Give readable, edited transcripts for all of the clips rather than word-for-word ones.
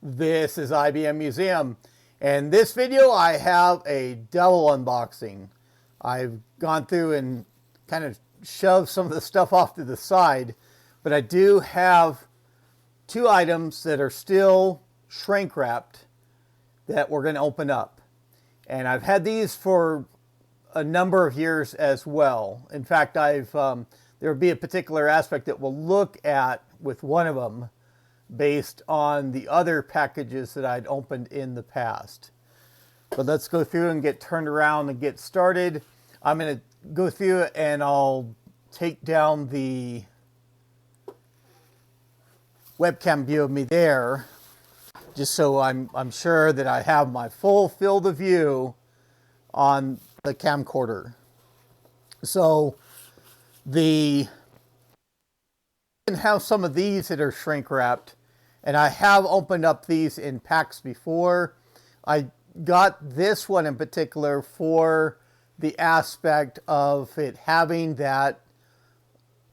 This is IBM Museum. In this video, I have a double unboxing. I've gone through and kind of shoved some of the stuff off to the side, but I do have two items that are still shrink wrapped that we're going to open up. And I've had these for a number of years as well. In fact, there will be a particular aspect that we'll look at with one of them based on the other packages that I'd opened in the past. But let's go through and get turned around and get started. I'm going to go through and I'll take down the webcam view of me there, just so I'm sure that I have my full field of view on the camcorder. So I can have some of these that are shrink wrapped, and I have opened up these in packs before. I got this one in particular for the aspect of it having that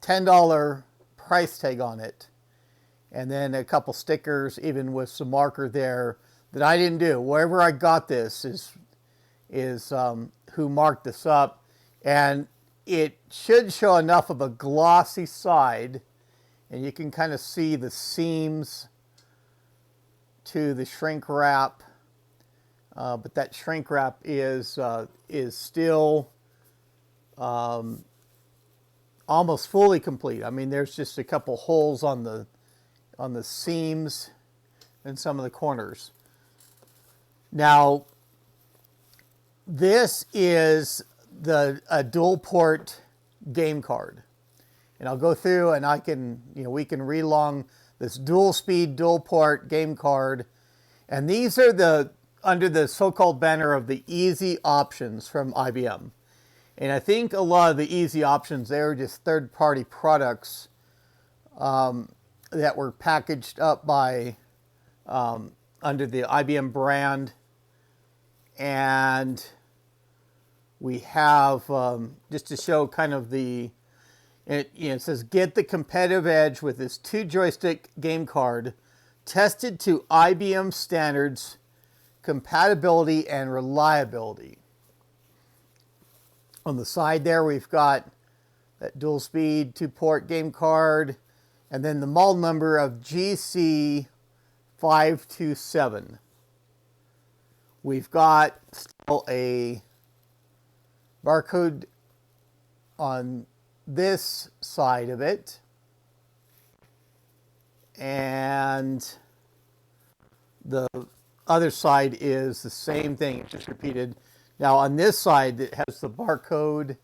$10 price tag on it, and then a couple stickers, even with some marker there that I didn't do. Wherever I got this is who marked this up, and it should show enough of a glossy side, and you can kind of see the seams to the shrink wrap, but that shrink wrap is still almost fully complete. I mean, there's just a couple holes on the seams and some of the corners. Now, this is a dual port game card, and I'll go through and we can read along this dual speed, dual port game card, and these are under the so-called banner of the easy options from IBM. And I think a lot of the easy options, they're just third-party products that were packaged up by under the IBM brand. And we have, just to show kind of it says, get the competitive edge with this 2-joystick game card, tested to IBM standards, compatibility and reliability. On the side there, we've got that dual speed 2-port game card, and then the model number of GC527. We've got still a barcode on this side of it, and the other side is the same thing, it's just repeated. Now on this side, it has the barcode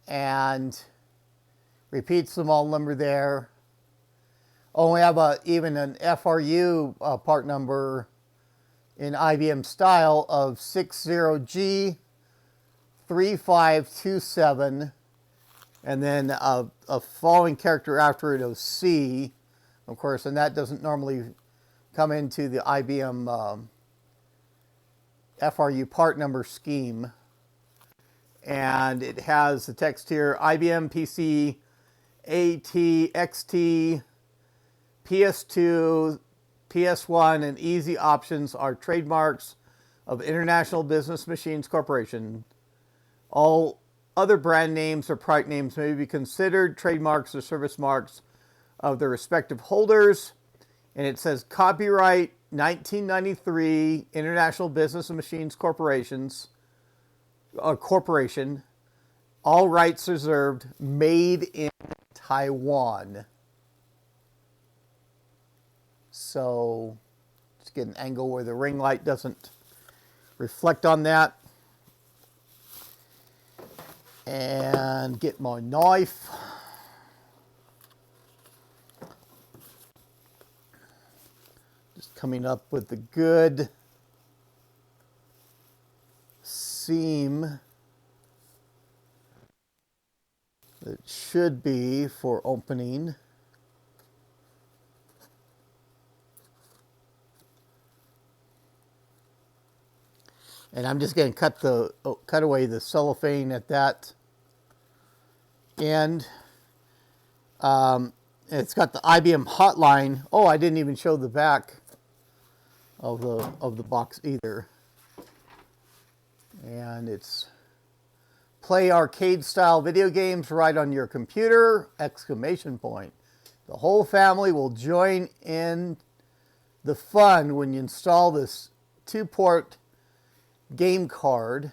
and repeats the model number there. Oh, we have even an FRU part number in IBM style of 60G3527, and then a following character after it of C, of course, and that doesn't normally come into the IBM FRU part number scheme. And it has the text here: IBM PC AT, XT, PS2, PS1, and Easy Options are trademarks of International Business Machines Corporation. All other brand names or product names may be considered trademarks or service marks of their respective holders. And it says copyright 1993 International Business Machines Corporation. All rights reserved. Made in Taiwan. So let's get an angle where the ring light doesn't reflect on that. And get my knife. Just coming up with the good seam that should be for opening. And I'm just going to cut away the cellophane at that end. It's got the IBM hotline. Oh, I didn't even show the back of the box either. And it's play arcade style video games right on your computer! Exclamation point. The whole family will join in the fun when you install this 2-port game card.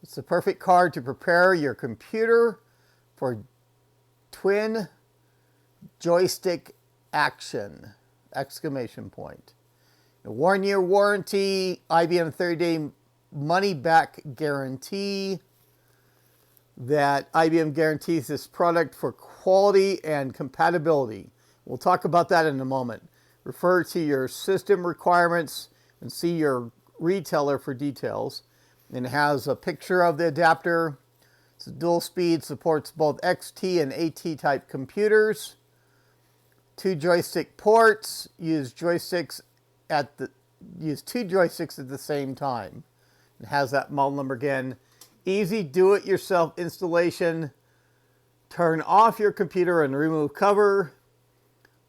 It's the perfect card to prepare your computer for twin joystick action! Exclamation point. A 1-year warranty, IBM 30-day money-back guarantee. That IBM guarantees this product for quality and compatibility. We'll talk about that in a moment. Refer to your system requirements and see your retailer for details. And it has a picture of the adapter. It's dual speed, supports both XT and AT type computers. 2 joystick ports. Use 2 joysticks at the same time. It has that model number again. Easy do-it-yourself installation. Turn off your computer and remove cover.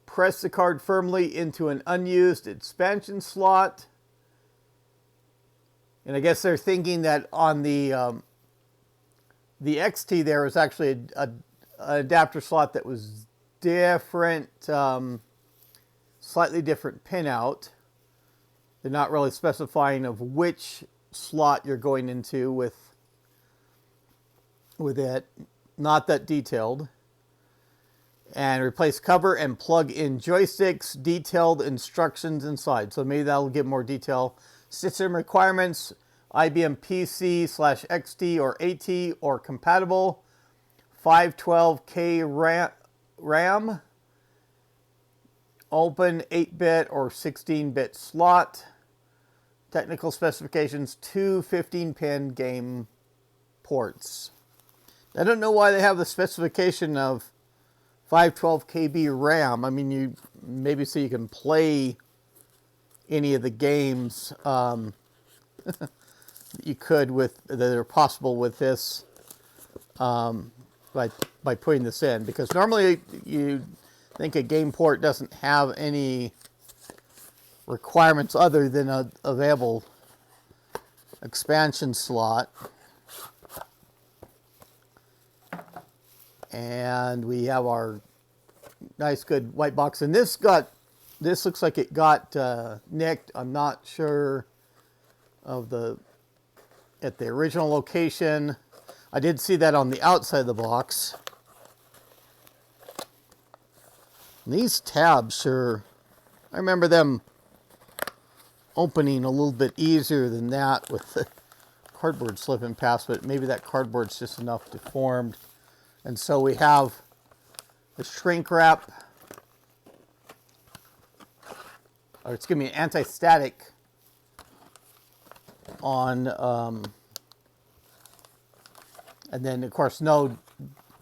Press the card firmly into an unused expansion slot. And I guess they're thinking that on the XT there was actually an adapter slot that was different, slightly different pinout. They're not really specifying of which slot you're going into with it, not that detailed. And replace cover and plug in joysticks, detailed instructions inside. So maybe that'll give more detail. System requirements, IBM PC/XT or AT or compatible. 512K RAM. Open 8-bit or 16-bit slot. Technical specifications, 2 15-pin game ports. I don't know why they have the specification of 512 KB RAM. I mean, you maybe so you can play any of the games you could with that are possible with this by putting this in, because normally you think a game port doesn't have any requirements other than a available expansion slot. And we have our nice good white box, and this looks like it got nicked. I'm not sure of at the original location. I did see that on the outside of the box. And these tabs I remember them opening a little bit easier than that with the cardboard slipping past, but maybe that cardboard's just enough deformed. And so we have the shrink wrap, or excuse me, anti-static on, and then of course no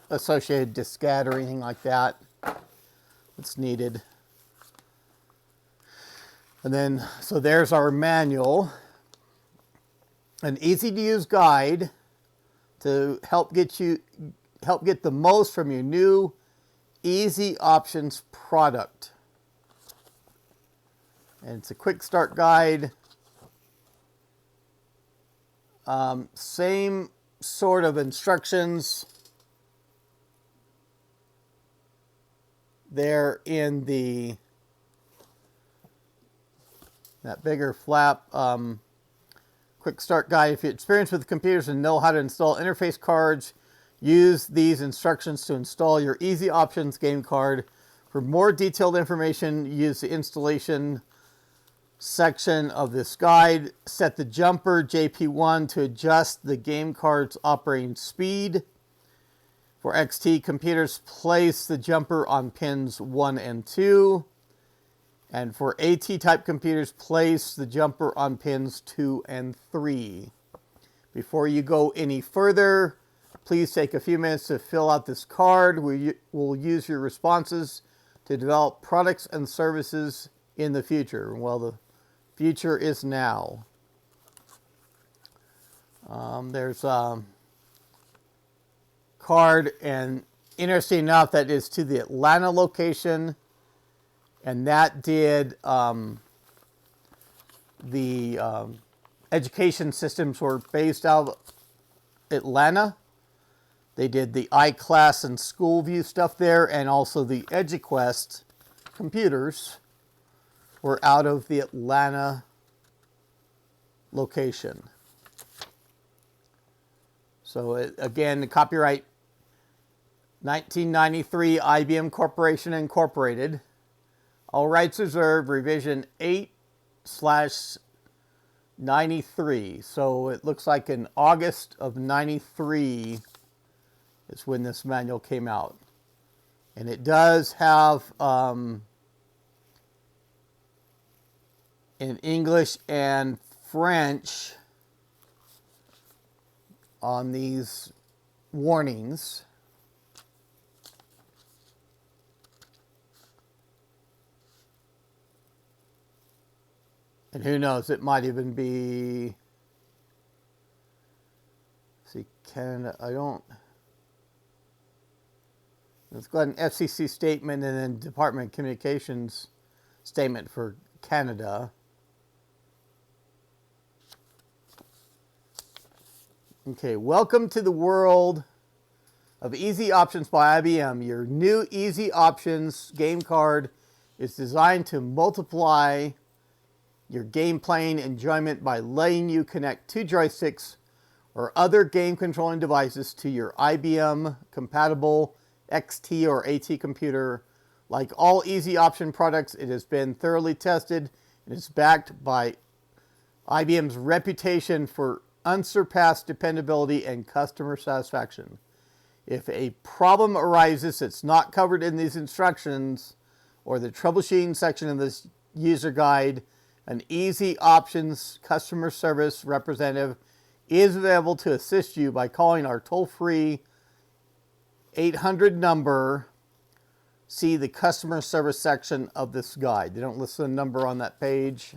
associated diskette or anything like that that's needed. And then, so there's our manual, an easy to use guide to help get the most from your new Easy Options product. And it's a quick start guide. Same sort of instructions there in that bigger flap. Quick start guide. If you're experienced with computers and know how to install interface cards, use these instructions to install your Easy Options game card. For more detailed information, use the installation section of this guide. Set the jumper JP1 to adjust the game card's operating speed. For XT computers, place the jumper on pins 1 and 2. And for AT type computers, place the jumper on pins 2 and 3. Before you go any further, please take a few minutes to fill out this card. We will use your responses to develop products and services in the future. Well, the future is now. There's a card, and interesting enough, that is to the Atlanta location, and that did the education systems were based out of Atlanta. They did the iClass and SchoolView stuff there, and also the EduQuest computers were out of the Atlanta location. So again, the copyright 1993 IBM Corporation Incorporated. All rights reserved, revision 8/93. So it looks like in August of 93 is when this manual came out. And it does have in English and French on these warnings. And who knows, it might even be, see, Canada, let's go ahead and FCC statement and then Department of Communications statement for Canada. Okay, welcome to the world of Easy Options by IBM. Your new Easy Options game card is designed to multiply your game playing enjoyment by letting you connect two joysticks or other game controlling devices to your IBM compatible XT or AT computer. Like all Easy Option products, it has been thoroughly tested and is backed by IBM's reputation for unsurpassed dependability and customer satisfaction. If a problem arises that's not covered in these instructions or the troubleshooting section of this user guide, an Easy Options customer service representative is available to assist you by calling our toll-free 800 number. See the customer service section of this guide. They don't list the number on that page.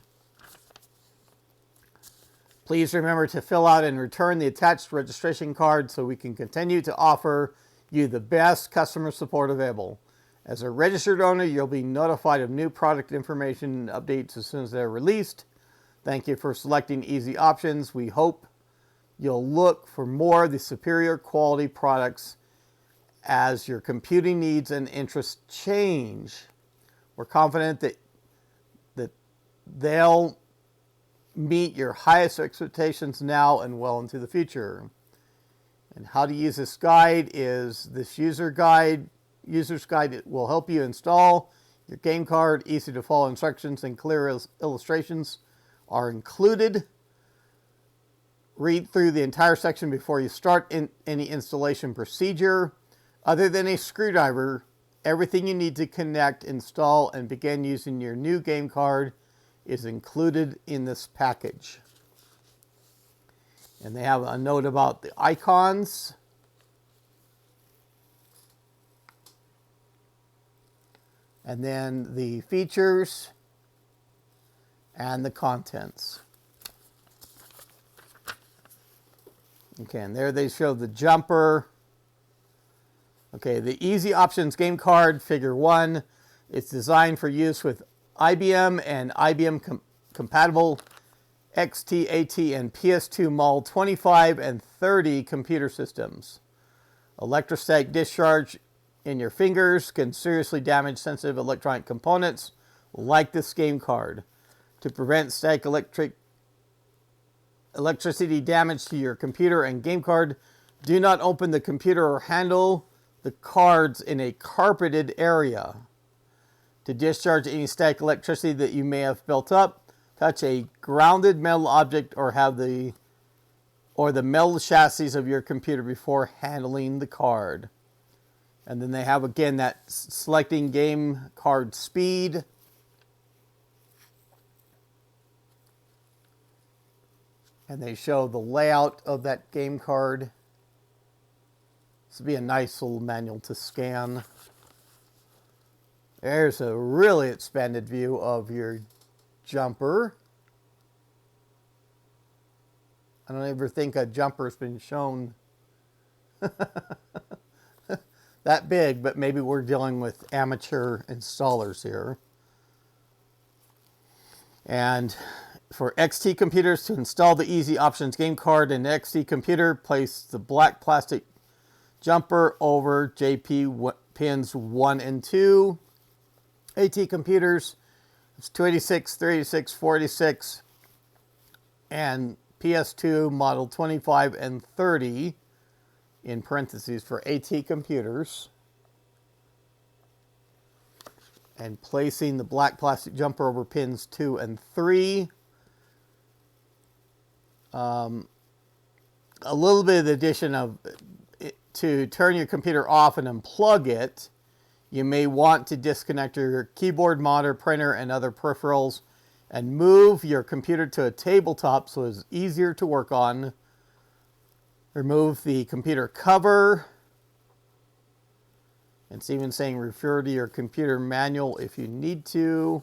Please remember to fill out and return the attached registration card so we can continue to offer you the best customer support available. As a registered owner, you'll be notified of new product information and updates as soon as they're released. Thank you for selecting Easy Options. We hope you'll look for more of the superior quality products as your computing needs and interests change. We're confident that they'll meet your highest expectations now and well into the future. And how to use this guide is this user's guide. It will help you install your game card. Easy to follow instructions and clear illustrations are included. Read through the entire section before you start any installation procedure. Other than a screwdriver, everything you need to connect, install, and begin using your new game card is included in this package. And they have a note about the icons. And then the features and the contents. Okay, and there they show the jumper. Okay, the Easy Options game card, figure 1. It's designed for use with IBM and IBM compatible XT, AT, and PS2 Model 25 and 30 computer systems. Electrostatic discharge in your fingers can seriously damage sensitive electronic components like this game card. To prevent static electricity damage to your computer and game card, do not open the computer or handle the cards in a carpeted area. To discharge any static electricity that you may have built up, touch a grounded metal object or the metal chassis of your computer before handling the card. And then they have again that selecting game card speed. And they show the layout of that game card. This would be a nice little manual to scan. There's a really expanded view of your jumper. I don't ever think a jumper's been shown that big, but maybe we're dealing with amateur installers here. And for XT computers, to install the Easy Options game card in the XT computer, place the black plastic jumper over JP pins 1 and 2. AT computers, it's 286, 386, 486, and PS2 model 25 and 30, in parentheses, for AT computers. And placing the black plastic jumper over pins 2 and 3. A little bit of the addition of, to turn your computer off and unplug it, you may want to disconnect your keyboard, monitor, printer, and other peripherals, and move your computer to a tabletop so it's easier to work on. Remove the computer cover. It's even saying refer to your computer manual if you need to.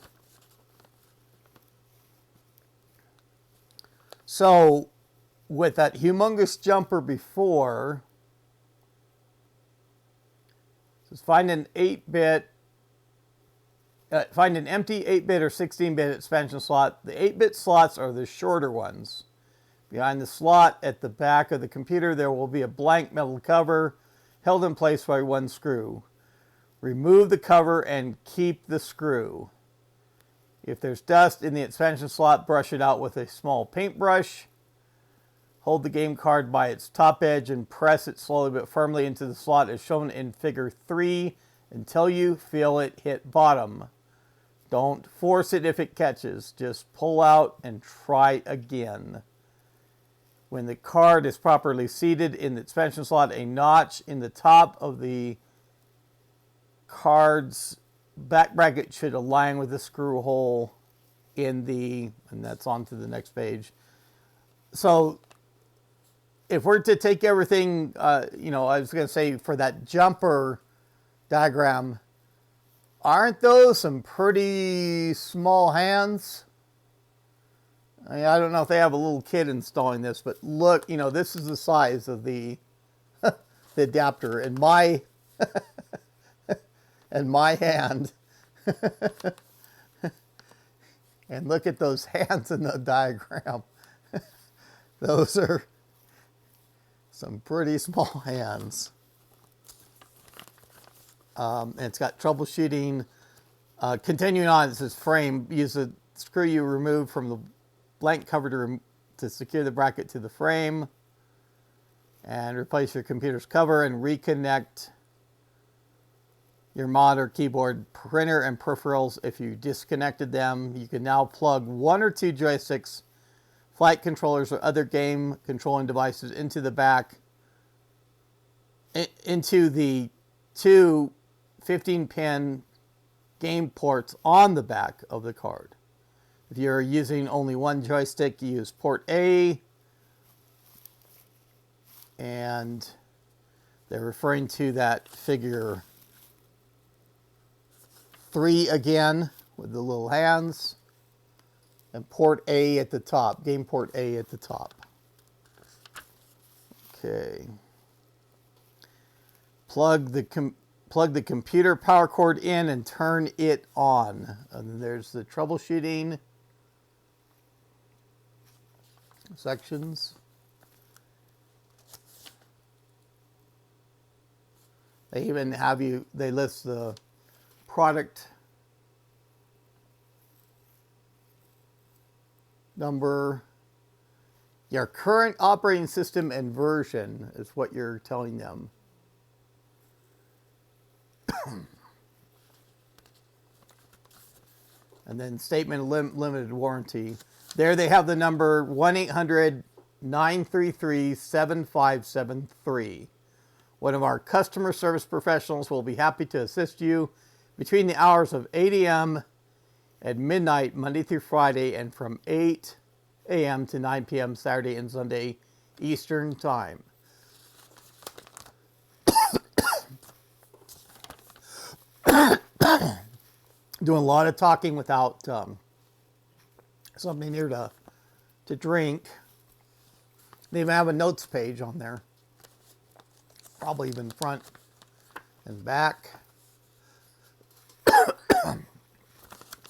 So with that humongous jumper before, just find an 8-bit, find an empty 8-bit or 16-bit expansion slot. The 8-bit slots are the shorter ones. Behind the slot at the back of the computer, there will be a blank metal cover held in place by one screw. Remove the cover and keep the screw. If there's dust in the expansion slot, brush it out with a small paintbrush. Hold the game card by its top edge and press it slowly but firmly into the slot as shown in figure 3 until you feel it hit bottom. Don't force it if it catches. Just pull out and try again. When the card is properly seated in the expansion slot, a notch in the top of the card's back bracket should align with the screw hole in the, and that's on to the next page. So if we're to take everything, you know, I was going to say for that jumper diagram, aren't those some pretty small hands? I mean, I don't know if they have a little kid installing this, but look, you know, this is the size of the, the adapter, and my and my hand. And look at those hands in the diagram. Those are some pretty small hands. And it's got troubleshooting. Continuing on, it says frame. Use the screw you removed from the blank cover to secure the bracket to the frame. And replace your computer's cover and reconnect your monitor, keyboard, printer, and peripherals. If you disconnected them, you can now plug 1 or 2 joysticks, flight controllers, or other game controlling devices into the back, into the 2 15-pin game ports on the back of the card. If you're using only one joystick, you use port A, and they're referring to that figure 3 again with the little hands, and port A at the top, game port A at the top. Okay. Plug the computer power cord in and turn it on. And then there's the troubleshooting sections. They even have you, they list the product number, your current operating system and version is what you're telling them. And then statement of limited warranty. There they have the number 1-800-933-7573. One of our customer service professionals will be happy to assist you between the hours of 8 a.m. at midnight, Monday through Friday, and from 8 a.m. to 9 p.m. Saturday and Sunday Eastern Time. Doing a lot of talking without something here to drink. They even have a notes page on there. Probably even front and back.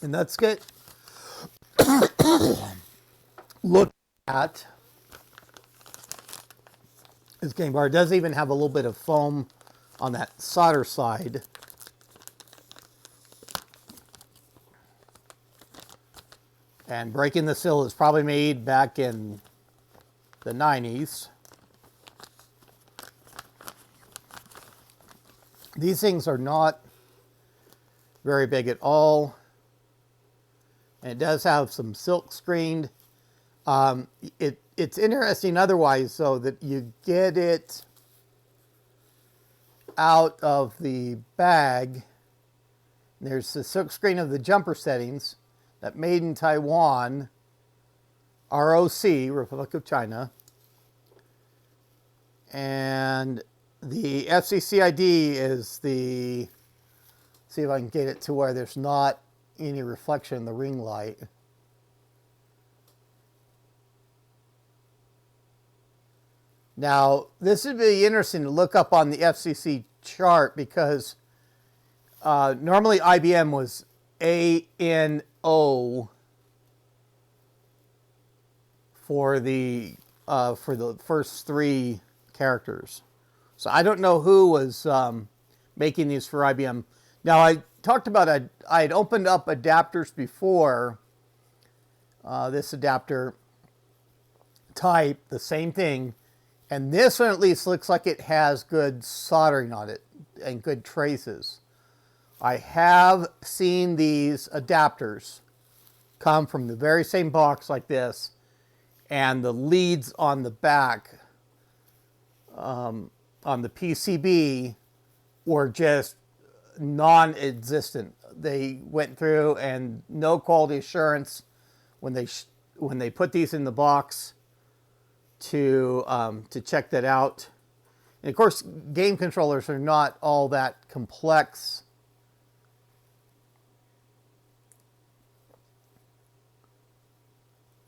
And let's get look at this game bar. It does even have a little bit of foam on that solder side. And breaking the seal is probably made back in the 90s. These things are not very big at all. And it does have some silk screened. It's interesting otherwise, so that you get it out of the bag. There's the silk screen of the jumper settings that made in Taiwan, ROC, Republic of China. And the FCC ID is the, see if I can get it to where there's not any reflection in the ring light. Now, this would be interesting to look up on the FCC chart because normally IBM was ANO for the first three characters. So I don't know who was making these for IBM. Now, I talked about I had opened up adapters before. This adapter type, the same thing. And this one at least looks like it has good soldering on it and good traces. I have seen these adapters come from the very same box like this, and the leads on the back on the PCB were just non-existent. They went through and no quality assurance when they put these in the box to check that out. And of course, game controllers are not all that complex.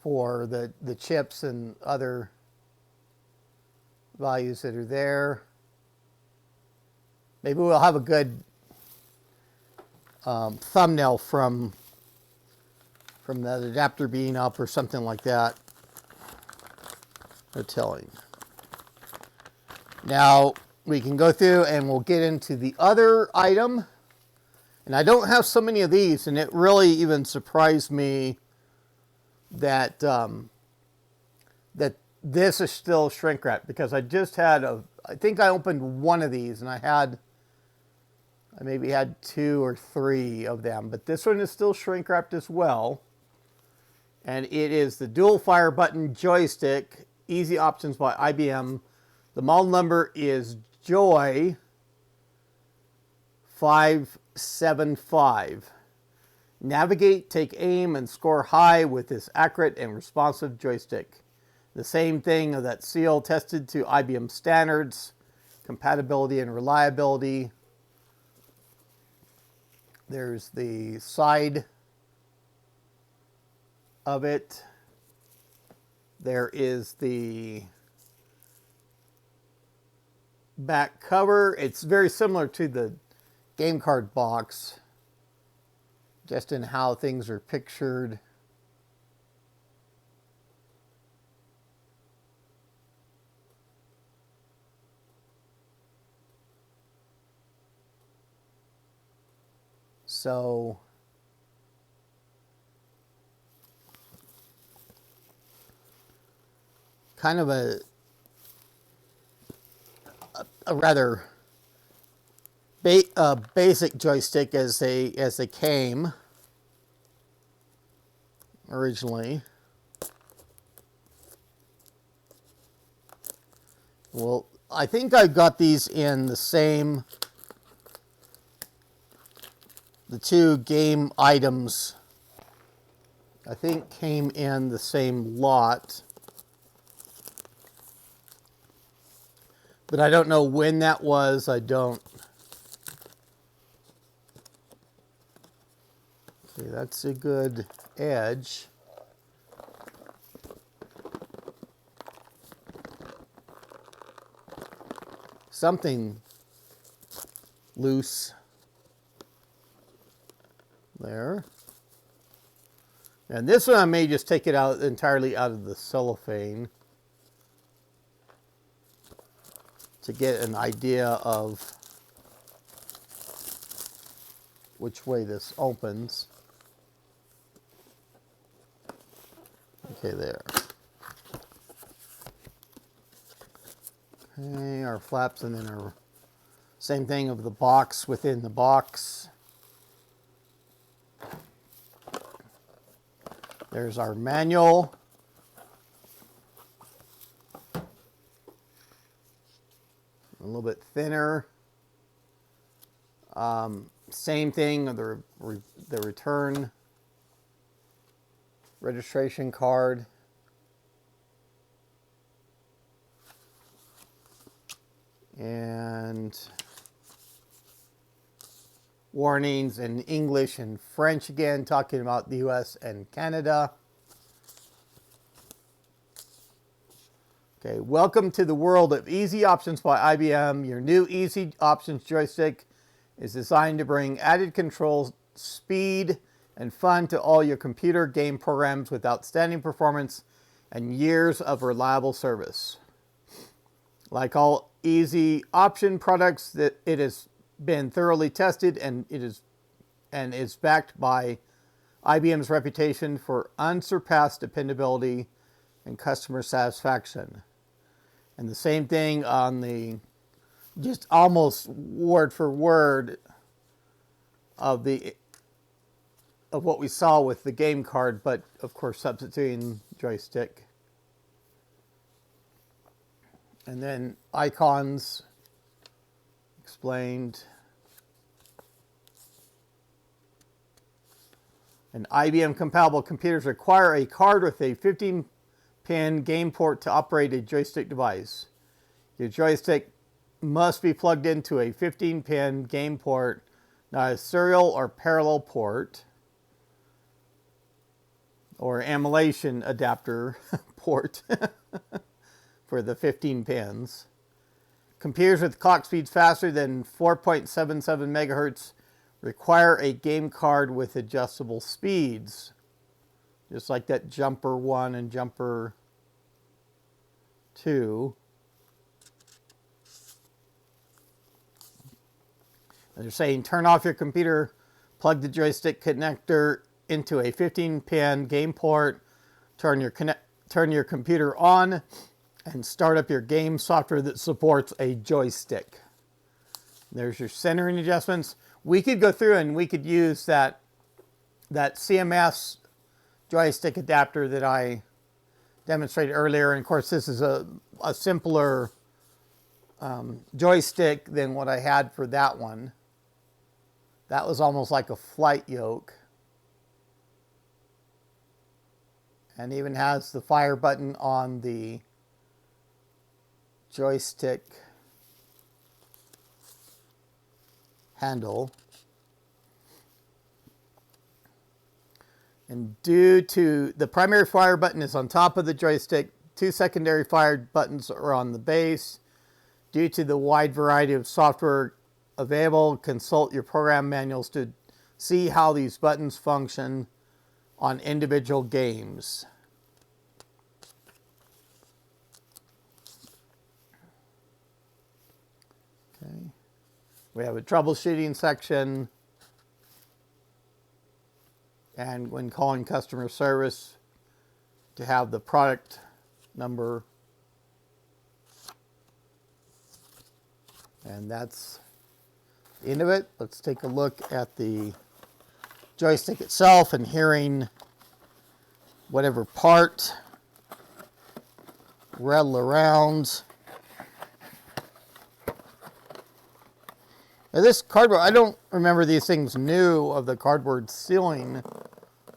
For the chips and other values that are there. Maybe we'll have a good thumbnail from that adapter being up or something like that. No telling. Now we can go through and we'll get into the other item. And I don't have so many of these, and it really even surprised me that that this is still shrink wrap, because I just had I think I opened one of these and I maybe had 2 or 3 of them, but this one is still shrink wrapped as well. And it is the dual fire button joystick, Easy Options by IBM. The model number is Joy 575. Navigate, take aim, and score high with this accurate and responsive joystick. The same thing of that seal, tested to IBM standards, compatibility and reliability. There's the side of it. There is the back cover. It's very similar to the game card box, just in how things are pictured. So kind of a rather basic joystick as they came originally. Well, I think I got these in the same, the 2 game items I think came in the same lot. But I don't know when that was. I don't. See, that's a good edge. Something loose there. And this one I may just take it out entirely out of the cellophane to get an idea of which way this opens. Okay, there. Okay, our flaps, and then our same thing of the box within the box. There's our manual. A little bit thinner. Same thing, the return registration card. And warnings in English and French again, talking about the US and Canada. Okay, welcome to the world of Easy Options by IBM. Your new Easy Options joystick is designed to bring added control, speed, and fun to all your computer game programs with outstanding performance and years of reliable service. Like all Easy Option products, that it has been thoroughly tested and is backed by IBM's reputation for unsurpassed dependability and customer satisfaction. And the same thing on the, just almost word for word of what we saw with the game card, but of course substituting joystick. And then icons explained. And IBM compatible computers require a card with a 15-pin game port to operate a joystick device. Your joystick must be plugged into a 15-pin game port, not a serial or parallel port or emulation adapter port for the 15 pins. Computers with clock speeds faster than 4.77 megahertz require a game card with adjustable speeds, just like that Jumper 1 and Jumper 2. And they're saying turn off your computer, plug the joystick connector into a 15-pin game port, turn your computer on, and start up your game software that supports a joystick. There's your centering adjustments. We could go through and we could use that CMS joystick adapter that I demonstrated earlier. And of course, this is a simpler joystick than what I had for that one. That was almost like a flight yoke. And even has the fire button on the joystick handle. And due to the primary fire button is on top of the joystick, two secondary fire buttons are on the base. Due to the wide variety of software available, consult your program manuals to see how these buttons function on individual games. Okay. We have a troubleshooting section, and when calling customer service, to have the product number, and that's the end of it. Let's take a look at the joystick itself and hearing whatever part rattle around. Now this cardboard, I don't remember these things new of the cardboard sealing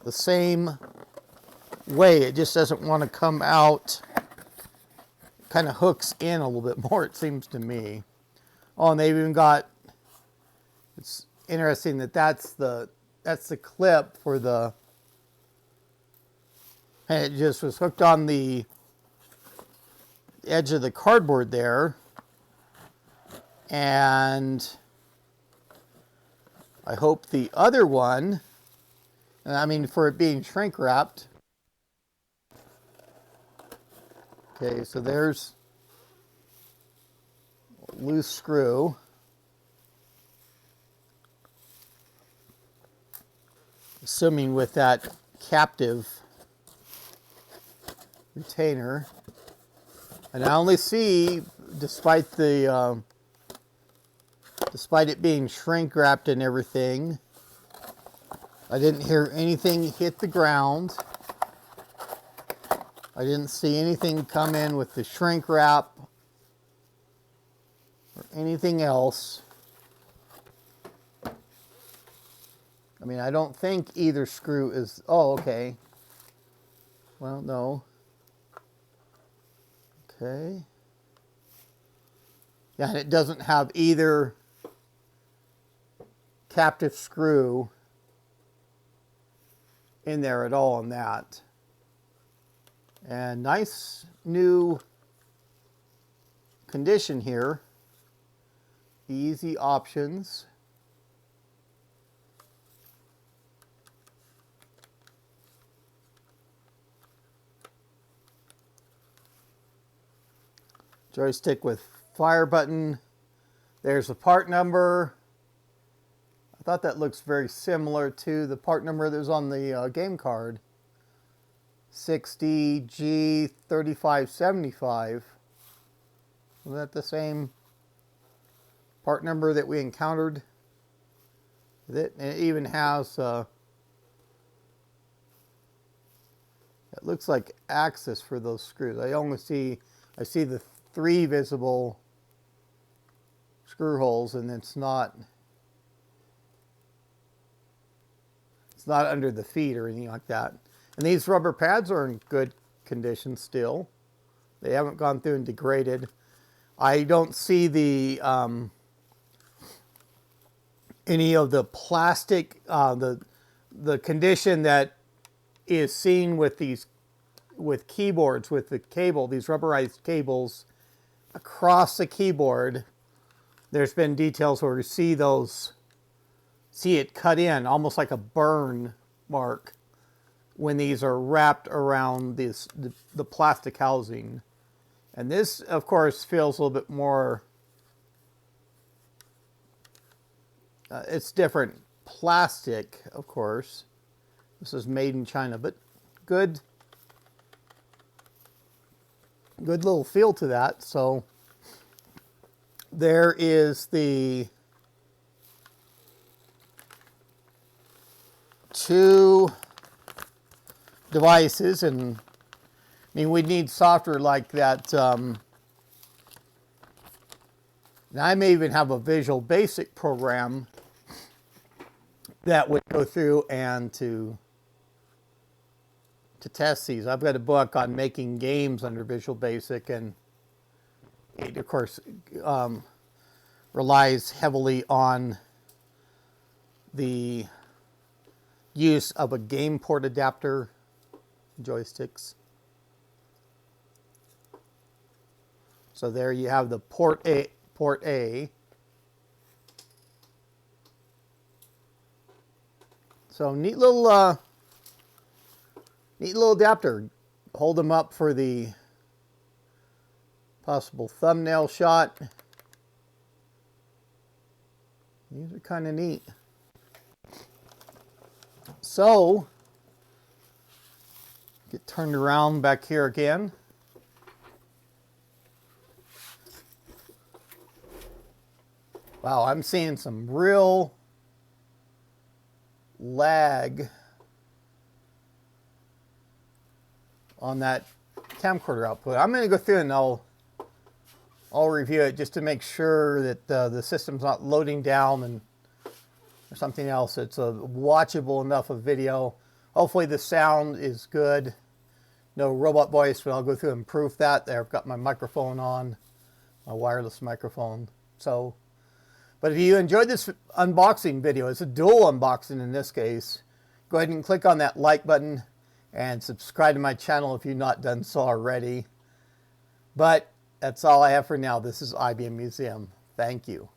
the same way. It just doesn't want to come out. Kind of hooks in a little bit more, it seems to me. Oh, and they've even got, it's interesting that that's the clip for the, and it just was hooked on the edge of the cardboard there. And I hope the other one, and I mean for it being shrink wrapped. Okay, so there's a loose screw. Assuming with that captive retainer. And I only see, despite it being shrink wrapped and everything, I didn't hear anything hit the ground. I didn't see anything come in with the shrink wrap or anything else. I mean, I don't think either screw is, oh, okay. Well, no. Okay. Yeah, and it doesn't have either captive screw in there at all on that. And nice new condition here. Easy options. Joystick with fire button. There's the part number. I thought that looks very similar to the part number that was on the game card. 60G3575. Is that the same part number that we encountered with it? And it even has, it looks like access for those screws. I see the 3 visible screw holes, and it's not under the feet or anything like that. And these rubber pads are in good condition still. They haven't gone through and degraded. I don't see the any of the plastic, the condition that is seen with these keyboards with the cable, these rubberized cables across the keyboard. There's been details where you see it cut in almost like a burn mark when these are wrapped around the plastic housing. And this, of course, feels a little bit more, it's different plastic, of course. This is made in China, but good little feel to that. So there is the 2 devices, and I mean, we need software like that. And I may even have a Visual Basic program that would go through and to test these. I've got a book on making games under Visual Basic, and it, of course, relies heavily on the use of a game port adapter joysticks. So there you have the port A. So neat little adapter. Hold them up for the possible thumbnail shot. These are kind of neat. So, get turned around back here again. Wow, I'm seeing some real lag on that camcorder output. I'm going to go through and I'll review it just to make sure that the system's not loading down and or something else. It's a watchable enough of video. Hopefully the sound is good. No robot voice, but I'll go through and proof that. There, I've got my microphone on, my wireless microphone. So, but if you enjoyed this unboxing video, it's a dual unboxing in this case, go ahead and click on that like button and subscribe to my channel if you've not done so already. But that's all I have for now. This is IBM Museum. Thank you.